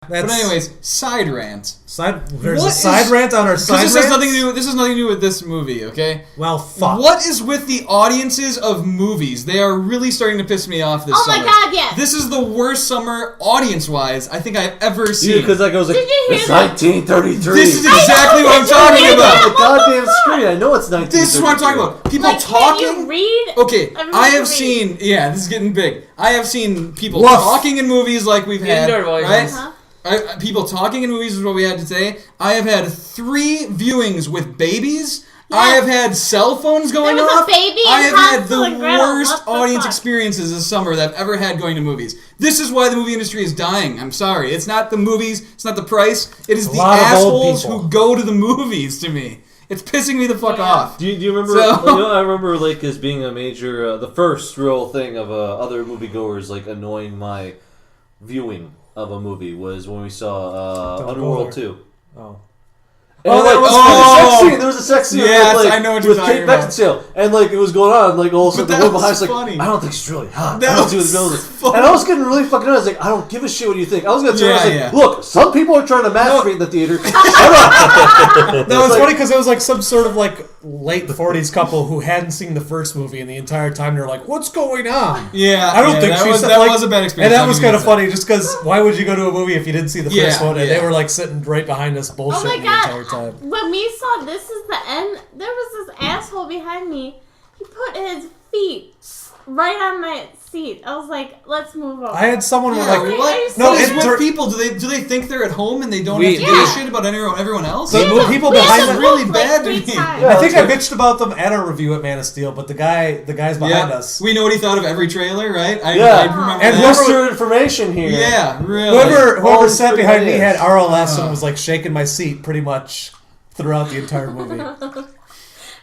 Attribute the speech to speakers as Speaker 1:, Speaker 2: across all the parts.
Speaker 1: But anyways, side rant.
Speaker 2: There's a side rant on our side rant?
Speaker 1: This has nothing to do with this movie, okay?
Speaker 2: Well, fuck.
Speaker 1: What is with the audiences of movies? They are really starting to piss me off this summer.
Speaker 3: Oh my god, yes.
Speaker 1: This is the worst summer, audience-wise, I think I've ever seen.
Speaker 4: Because that goes like, it's 1933.
Speaker 1: This is exactly what I'm talking about.
Speaker 4: The goddamn screen. I know it's 1933.
Speaker 1: This is what I'm talking about. People talking.
Speaker 3: Can you read?
Speaker 1: Okay, I have seen. Yeah, this is getting big. I have seen people talking in movies like we've had, right?
Speaker 3: Uh-huh.
Speaker 1: People talking in movies is what we had today. I have had 3 viewings with babies.
Speaker 3: Yes.
Speaker 1: I have had cell phones going
Speaker 3: There was
Speaker 1: off.
Speaker 3: a baby
Speaker 1: I
Speaker 3: in
Speaker 1: have had
Speaker 3: Hansel and
Speaker 1: the
Speaker 3: Gretel.
Speaker 1: worst
Speaker 3: What the
Speaker 1: audience
Speaker 3: fuck?
Speaker 1: experiences this summer that I've ever had going to movies. This is why the movie industry is dying. I'm sorry. It's not the movies. It's not the price. It is the assholes who go to the movies to me. It's pissing me the fuck off.
Speaker 4: Do you remember? I remember like as being a major, the first real thing of other moviegoers like annoying my viewing of a movie was when we saw Underworld 2.
Speaker 2: Oh.
Speaker 4: And there was a sex scene
Speaker 1: Yes,
Speaker 4: with,
Speaker 1: I know what you're
Speaker 4: with
Speaker 1: talking
Speaker 4: Kate
Speaker 1: about.
Speaker 4: Beckinsale, and like it was going on, like all of a sudden the
Speaker 1: that
Speaker 4: one
Speaker 1: was
Speaker 4: behind us like,
Speaker 1: funny.
Speaker 4: I don't think she's really hot.
Speaker 1: That
Speaker 4: I don't see
Speaker 1: was
Speaker 4: what the
Speaker 1: funny.
Speaker 4: And I was getting really fucking annoyed. I was like, I don't give a shit what you think. I was gonna turn around and say,
Speaker 1: Yeah.
Speaker 4: look, some people are trying to masturbate in the theater. Shut up.
Speaker 2: No, it's funny because it was like some sort of like late 40s couple who hadn't seen the first movie, and the entire time they're like, "What's going on?"
Speaker 1: Yeah,
Speaker 2: I don't think
Speaker 1: that
Speaker 2: she's
Speaker 1: was a bad experience.
Speaker 2: And that was kind of funny, just because why would you go to a movie if you didn't see the first one? And they were like sitting right behind us bullshitting
Speaker 3: Oh my
Speaker 2: the
Speaker 3: god!
Speaker 2: entire time.
Speaker 3: When we saw This Is the End, there was this asshole behind me. He put his feet right on my seat. I was like, "Let's move over."
Speaker 2: I had someone with like,
Speaker 1: what?
Speaker 2: no,
Speaker 1: What is
Speaker 2: it's
Speaker 1: with people? Do they think they're at home and they don't have to give a shit about everyone else?
Speaker 2: The people
Speaker 3: We had
Speaker 2: behind
Speaker 3: to
Speaker 2: them
Speaker 1: That's really
Speaker 3: move,
Speaker 1: bad to
Speaker 3: like, 3
Speaker 1: me.
Speaker 3: times.
Speaker 2: I think I bitched about them at our review at Man of Steel, but the guys behind us.
Speaker 1: We know what he thought of every trailer, right? I remember
Speaker 2: And
Speaker 1: that.
Speaker 4: What's your information here?
Speaker 1: Yeah, really.
Speaker 2: Whoever sat behind me had RLS and was like shaking my seat pretty much throughout the entire movie.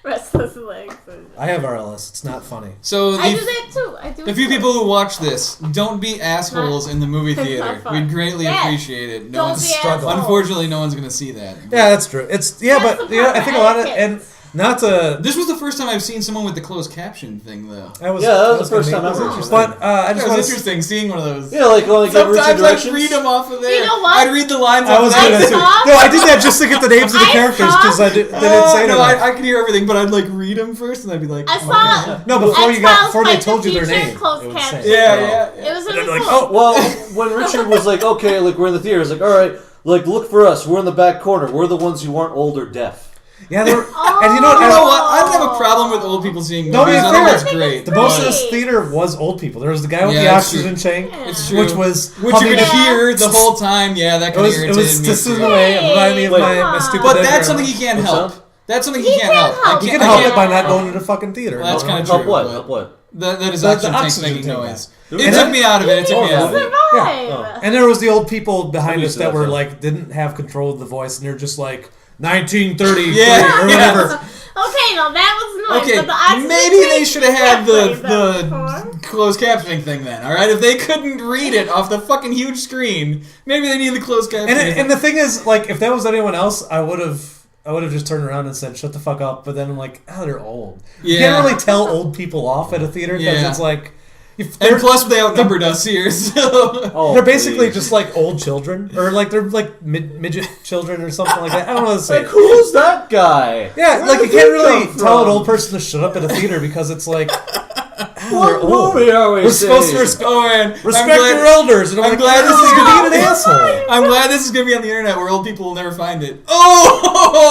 Speaker 3: Restless legs.
Speaker 2: I have RLS. It's not funny.
Speaker 1: So
Speaker 3: I do that too.
Speaker 1: the few people who watch this, don't be assholes in the movie
Speaker 3: It's not
Speaker 1: theater.
Speaker 3: fun.
Speaker 1: We'd greatly
Speaker 3: Yes.
Speaker 1: appreciate it. No
Speaker 3: Don't
Speaker 1: one's
Speaker 3: be assholes.
Speaker 1: Unfortunately, no one's going to see that.
Speaker 2: Yeah, that's true. It's
Speaker 3: That's
Speaker 2: but
Speaker 3: the
Speaker 2: you know, I
Speaker 3: part
Speaker 2: think a
Speaker 3: for
Speaker 2: lot of
Speaker 3: etiquette.
Speaker 2: not to.
Speaker 1: This was the first time I've seen someone with the closed caption thing, though.
Speaker 2: That was
Speaker 4: the first time
Speaker 2: gonna be-
Speaker 4: ever.
Speaker 2: But I
Speaker 1: It
Speaker 2: just
Speaker 1: was
Speaker 2: want to.
Speaker 1: interesting seeing one of those.
Speaker 4: Yeah, like Richard
Speaker 1: Sometimes I'd
Speaker 4: directions.
Speaker 1: read them off of there.
Speaker 3: You know what?
Speaker 1: I'd read the lines
Speaker 2: I
Speaker 1: off
Speaker 2: was
Speaker 1: of
Speaker 2: gonna
Speaker 1: there.
Speaker 2: say.
Speaker 3: saw-
Speaker 2: No, I did that just to get the names of the
Speaker 3: I
Speaker 2: characters
Speaker 3: saw-
Speaker 2: because I didn't say
Speaker 1: no,
Speaker 2: them.
Speaker 1: I could hear everything, but I'd like read them first, and I'd be like,
Speaker 3: I saw.
Speaker 2: No, before they told you their name.
Speaker 3: Closed
Speaker 2: it would say.
Speaker 3: caption.
Speaker 1: yeah.
Speaker 3: It was
Speaker 2: And
Speaker 3: really
Speaker 2: they're like,
Speaker 3: cool.
Speaker 2: oh,
Speaker 4: Well, when Richard was like, okay, like we're in the theater, it's like, all right, like look for us. We're in the back corner. We're the ones who aren't old or deaf.
Speaker 2: yeah, and you know what?
Speaker 1: You know what? I don't have a problem with old people seeing
Speaker 2: No,
Speaker 1: movies.
Speaker 2: but
Speaker 1: I think
Speaker 2: fair.
Speaker 1: that's great.
Speaker 2: The most of
Speaker 3: Right.
Speaker 2: this theater was old people. There was the guy with
Speaker 1: Yeah,
Speaker 2: the
Speaker 1: that's
Speaker 2: oxygen tank,
Speaker 1: It's
Speaker 3: Yeah.
Speaker 1: true.
Speaker 2: which was
Speaker 1: Which you're
Speaker 2: humming-
Speaker 1: gonna hear the whole time. Yeah, that
Speaker 2: It
Speaker 1: kind
Speaker 2: was
Speaker 1: of
Speaker 2: it
Speaker 1: irritated
Speaker 2: was
Speaker 1: me.
Speaker 2: just in
Speaker 1: too.
Speaker 2: the way. It reminded me of
Speaker 3: Wait,
Speaker 2: my stupid.
Speaker 1: But
Speaker 2: dad
Speaker 1: that's
Speaker 2: grandma.
Speaker 1: something he can't
Speaker 4: What's
Speaker 1: help.
Speaker 4: that?
Speaker 1: That's something
Speaker 3: He
Speaker 1: he can't
Speaker 3: can't
Speaker 1: help.
Speaker 3: help.
Speaker 2: You
Speaker 1: I
Speaker 2: can
Speaker 1: can't-
Speaker 2: help
Speaker 1: I
Speaker 2: it by
Speaker 1: can't-
Speaker 2: not going to the fucking theater.
Speaker 1: Well, that's
Speaker 2: No.
Speaker 1: kind of
Speaker 4: Help
Speaker 1: true.
Speaker 4: what?
Speaker 1: but
Speaker 4: Help what?
Speaker 1: That is
Speaker 2: The
Speaker 1: oxygen tank
Speaker 2: oxygen
Speaker 1: making
Speaker 2: tank,
Speaker 1: noise.
Speaker 4: yeah.
Speaker 1: It
Speaker 2: And
Speaker 1: took me out of it. It took me out of it.
Speaker 3: Survive.
Speaker 2: And there was the old people behind
Speaker 4: I'm
Speaker 2: us
Speaker 4: used to
Speaker 2: that
Speaker 4: that
Speaker 2: were
Speaker 4: stuff.
Speaker 2: like didn't have control of the voice, and they're just like 1930
Speaker 1: Yeah,
Speaker 2: or
Speaker 1: yeah.
Speaker 2: whatever.
Speaker 3: Okay, no, that was nice.
Speaker 1: Okay,
Speaker 3: but the oxygen
Speaker 1: maybe they
Speaker 3: tank
Speaker 1: should have
Speaker 3: can't
Speaker 1: had
Speaker 3: play that before.
Speaker 1: the closed captioning thing then. All right, if they couldn't read it off the fucking huge screen, maybe they need the closed captioning.
Speaker 2: And the thing is, like, if that was anyone else, I would have just turned around and said, "Shut the fuck up." But then I'm like, "Oh, they're old." You
Speaker 1: Yeah.
Speaker 2: can't really tell old people off at a theater because
Speaker 1: Yeah.
Speaker 2: it's like,
Speaker 1: And plus, they outnumbered us here, so...
Speaker 4: Oh,
Speaker 2: they're basically
Speaker 4: please.
Speaker 2: just like old children, or like they're like midget children or something like that. I don't know what to say.
Speaker 4: Like, who's that guy?
Speaker 2: Yeah,
Speaker 4: Where
Speaker 2: like you
Speaker 4: did
Speaker 2: can't
Speaker 4: he
Speaker 2: really
Speaker 4: come
Speaker 2: tell an
Speaker 4: from?
Speaker 2: old person to shut up at a theater because it's like, they're
Speaker 4: What
Speaker 2: old.
Speaker 4: movie are we
Speaker 2: We're supposed to
Speaker 4: seeing?
Speaker 1: Oh, man.
Speaker 2: respect
Speaker 1: I'm glad,
Speaker 2: your elders, and I'm,
Speaker 1: I'm
Speaker 2: like,
Speaker 1: glad this is
Speaker 2: "Oh,
Speaker 1: gonna
Speaker 2: be an asshole."
Speaker 1: I'm glad this is going to be on the internet where old people will never find it. Oh!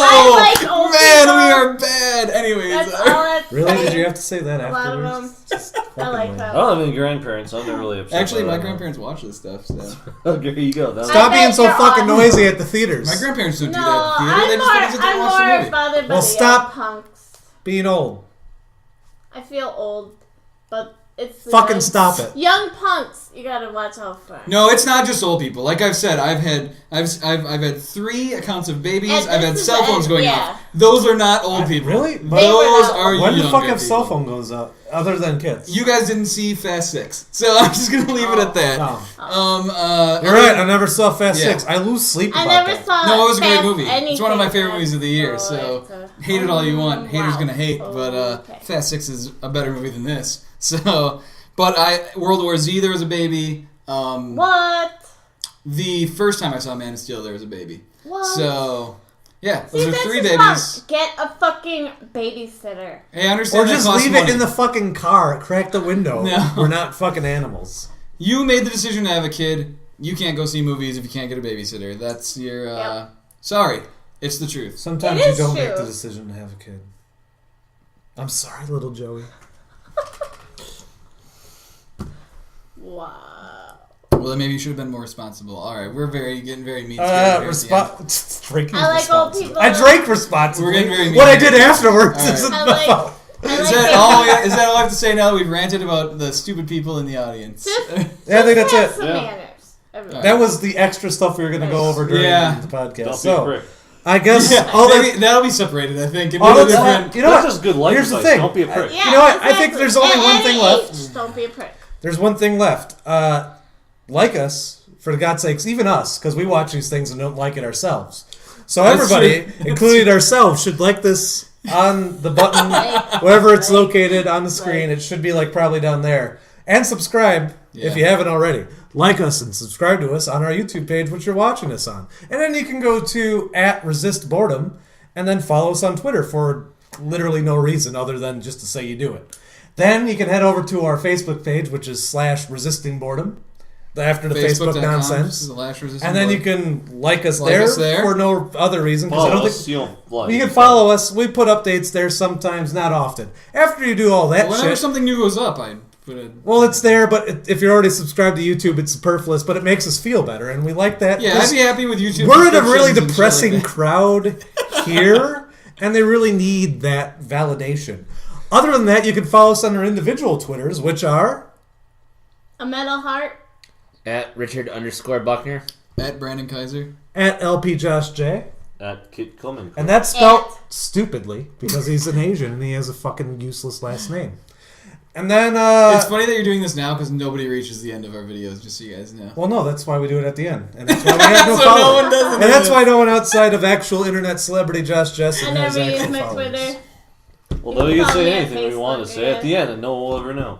Speaker 3: I like old
Speaker 1: Man,
Speaker 3: people.
Speaker 1: we are bad. Anyways.
Speaker 3: That's all that's
Speaker 2: Really? Did you have to say that
Speaker 3: A lot of
Speaker 2: afterwards?
Speaker 3: them. I like that.
Speaker 4: I don't have any grandparents, so I'm never really upset.
Speaker 1: Actually,
Speaker 4: by
Speaker 1: my
Speaker 4: that.
Speaker 1: grandparents watch this stuff, so...
Speaker 4: Okay, here you go. That's
Speaker 2: Stop
Speaker 3: I
Speaker 2: being
Speaker 3: bet
Speaker 2: so
Speaker 3: you're
Speaker 2: fucking
Speaker 3: all-
Speaker 2: noisy at the theaters.
Speaker 1: My grandparents don't
Speaker 3: No,
Speaker 1: do that at the theater. They just fucking sit there
Speaker 3: I'm
Speaker 1: and watch the
Speaker 3: more
Speaker 1: movie.
Speaker 3: bothered by
Speaker 2: Well,
Speaker 3: the
Speaker 2: stop.
Speaker 3: young punks.
Speaker 2: Being old.
Speaker 3: I feel old, but it's the
Speaker 2: Fucking
Speaker 3: young-
Speaker 2: stop it.
Speaker 3: Young punks, you gotta watch out for.
Speaker 1: No, it's not just old people. Like I've said, I've had 3 accounts of babies.
Speaker 3: And
Speaker 1: I've had
Speaker 3: this is
Speaker 1: cell phones going
Speaker 3: yeah.
Speaker 1: off. Those are not old people.
Speaker 2: Really?
Speaker 1: Those
Speaker 2: They
Speaker 3: were not
Speaker 1: are
Speaker 3: old.
Speaker 2: When the
Speaker 1: younger
Speaker 2: fuck have
Speaker 1: people.
Speaker 2: cell phone goes up? Other than kids.
Speaker 1: You guys didn't see Fast 6, so I'm just gonna leave it at that.
Speaker 2: Oh. You're right. I never saw Fast
Speaker 1: Yeah.
Speaker 2: 6. I lose sleep
Speaker 3: I
Speaker 2: about
Speaker 3: never
Speaker 2: that.
Speaker 3: saw.
Speaker 1: No, it was a great
Speaker 3: Fast
Speaker 1: movie. It's one of my favorite
Speaker 3: anything
Speaker 1: movies of the year.
Speaker 3: fast,
Speaker 1: So hate it all you want. Haters
Speaker 3: wow.
Speaker 1: gonna hate, but
Speaker 3: Okay.
Speaker 1: Fast 6 is a better movie than this. So, but World War Z, there was a baby.
Speaker 3: What?
Speaker 1: The first time I saw Man of Steel, there was a baby.
Speaker 3: What?
Speaker 1: So, yeah,
Speaker 3: See,
Speaker 1: those are
Speaker 3: this
Speaker 1: 3
Speaker 3: is
Speaker 1: babies.
Speaker 3: why- Get a fucking babysitter.
Speaker 1: Hey, I understand
Speaker 2: Or
Speaker 1: that
Speaker 2: just
Speaker 1: costs
Speaker 2: leave it
Speaker 1: money.
Speaker 2: in the fucking car. Crack the window.
Speaker 1: No.
Speaker 2: We're not fucking animals.
Speaker 1: You made the decision to have a kid. You can't go see movies if you can't get a babysitter. That's your...
Speaker 3: Yep.
Speaker 1: Sorry. It's the truth.
Speaker 2: Sometimes
Speaker 3: It
Speaker 2: you
Speaker 3: is
Speaker 2: don't make
Speaker 3: true.
Speaker 2: the decision to have a kid. I'm sorry, little Joey.
Speaker 3: Wow.
Speaker 1: Well, then maybe you should have been more responsible. All right, we're getting very mean-spirited here at the end.
Speaker 2: Drinking
Speaker 3: I like old
Speaker 2: responsibly.
Speaker 3: people.
Speaker 2: I drank responsibly.
Speaker 1: We're getting very mean.
Speaker 2: What I did afterwards
Speaker 1: All right.
Speaker 2: isn't
Speaker 3: I
Speaker 2: my
Speaker 3: like-
Speaker 2: fault.
Speaker 1: Is that all I have to say now that we've ranted about the stupid people in the audience?
Speaker 2: Yeah, I think that's
Speaker 3: have
Speaker 2: it.
Speaker 3: some
Speaker 4: Yeah.
Speaker 3: manners. Everyone.
Speaker 2: That was the extra stuff we were going to go over during
Speaker 1: Yeah.
Speaker 2: the podcast.
Speaker 4: Don't be a
Speaker 2: So,
Speaker 4: prick.
Speaker 2: I guess
Speaker 1: Yeah,
Speaker 2: all that...
Speaker 1: maybe that'll be separated, I think.
Speaker 2: All
Speaker 1: It'll be
Speaker 2: that's
Speaker 1: different.
Speaker 2: you know
Speaker 4: That's
Speaker 2: what?
Speaker 4: just good life
Speaker 2: Here's the
Speaker 4: advice.
Speaker 2: thing.
Speaker 4: Don't be a prick.
Speaker 3: Yeah,
Speaker 2: You know what? I think
Speaker 3: exactly.
Speaker 2: there's only
Speaker 3: At
Speaker 2: one
Speaker 3: any
Speaker 2: thing left.
Speaker 3: age, don't be a prick.
Speaker 2: There's one thing left. Like us, for God's sakes, even us, because we watch these things and don't like it ourselves. So
Speaker 1: That's
Speaker 2: everybody,
Speaker 1: true.
Speaker 2: including ourselves, should like this on the button, wherever it's located on the screen. It should be like probably down there. And subscribe if
Speaker 1: Yeah.
Speaker 2: you haven't already. Like us and subscribe to us on our YouTube page, which you're watching us on. And then you can go to @ResistBoredom and then follow us on Twitter for literally no reason other than just to say you do it. Then you can head over to our Facebook page, which is /ResistingBoredom, after the Facebook nonsense. And then you can like us there for no other reason. Because I
Speaker 4: Follow
Speaker 2: don't
Speaker 4: us.
Speaker 2: think
Speaker 4: You don't like.
Speaker 2: you can follow us. We put updates there sometimes, not often. After you do all that
Speaker 1: Whenever
Speaker 2: shit,
Speaker 1: something new goes up, I put it.
Speaker 2: well, it's there. But if you're already subscribed to YouTube, it's superfluous. But it makes us feel better, and we like that.
Speaker 1: Yeah, I'd be happy with YouTube.
Speaker 2: We're in a really
Speaker 1: subscriptions and shit
Speaker 2: depressing
Speaker 1: like that.
Speaker 2: crowd here, and they really need that validation. Other than that, you can follow us on our individual Twitters, which are
Speaker 3: A metal heart.
Speaker 5: @Richard_Buckner.
Speaker 1: At Brandon Kaiser.
Speaker 2: @LPJoshJ.
Speaker 4: At Kit Coleman.
Speaker 2: And that's spelled stupidly because he's an Asian and he has a fucking useless last name. And then,
Speaker 1: It's funny that you're doing this now because nobody reaches the end of our videos, just so you guys know.
Speaker 2: well, no, that's why we do it at the end. And that's why we have no
Speaker 1: So
Speaker 2: followers.
Speaker 1: no one does it
Speaker 2: And that's
Speaker 1: either.
Speaker 2: why no one outside of actual internet celebrity Josh Jessen
Speaker 3: I
Speaker 2: has
Speaker 3: never use
Speaker 2: actual
Speaker 3: my
Speaker 2: followers.
Speaker 3: Twitter.
Speaker 4: Well,
Speaker 3: You
Speaker 4: then we
Speaker 3: can
Speaker 4: can
Speaker 3: follow
Speaker 4: say
Speaker 3: me on
Speaker 4: anything we want to
Speaker 3: Facebook,
Speaker 4: say at
Speaker 3: yeah.
Speaker 4: the end, and no one will ever know.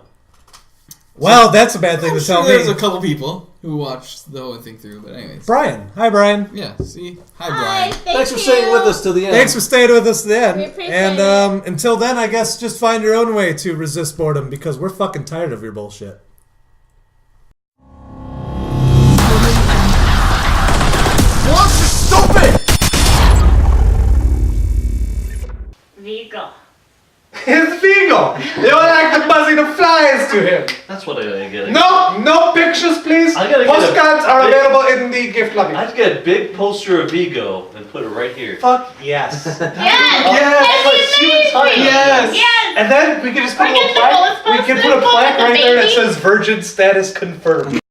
Speaker 2: Well, that's a bad thing
Speaker 1: I'm
Speaker 2: to
Speaker 1: sure
Speaker 2: tell
Speaker 1: there's
Speaker 2: me.
Speaker 1: a couple people who watched the whole thing through, but anyways.
Speaker 2: Brian. Hi, Brian.
Speaker 1: Yeah, see? Hi,
Speaker 3: Hi,
Speaker 1: Brian.
Speaker 4: Thanks for
Speaker 3: you.
Speaker 4: staying with us till the end.
Speaker 2: Thanks for staying with us then.
Speaker 3: We appreciate
Speaker 2: And
Speaker 3: it.
Speaker 2: until then, I guess just find your own way to resist boredom because we're fucking tired of your bullshit.
Speaker 3: Vigo.
Speaker 2: It's Vigo. They all like the buzzing of flies to him.
Speaker 4: That's what I get.
Speaker 2: No pictures, please.
Speaker 4: I gotta get
Speaker 2: Postcards
Speaker 4: a
Speaker 2: are
Speaker 4: big-
Speaker 2: available in the gift lobby.
Speaker 4: I'd get a big poster of Vigo and put it right here.
Speaker 2: Fuck yes.
Speaker 3: Yes!
Speaker 2: Yes.
Speaker 4: Like Steven Tyler.
Speaker 2: Yes.
Speaker 3: Yes!
Speaker 2: And then we can just put
Speaker 3: We're
Speaker 2: a little
Speaker 3: getting the
Speaker 2: plaque.
Speaker 3: most
Speaker 2: We can put a
Speaker 3: possible
Speaker 2: plaque
Speaker 3: with the
Speaker 2: right there that
Speaker 3: baby.
Speaker 2: says virgin status confirmed.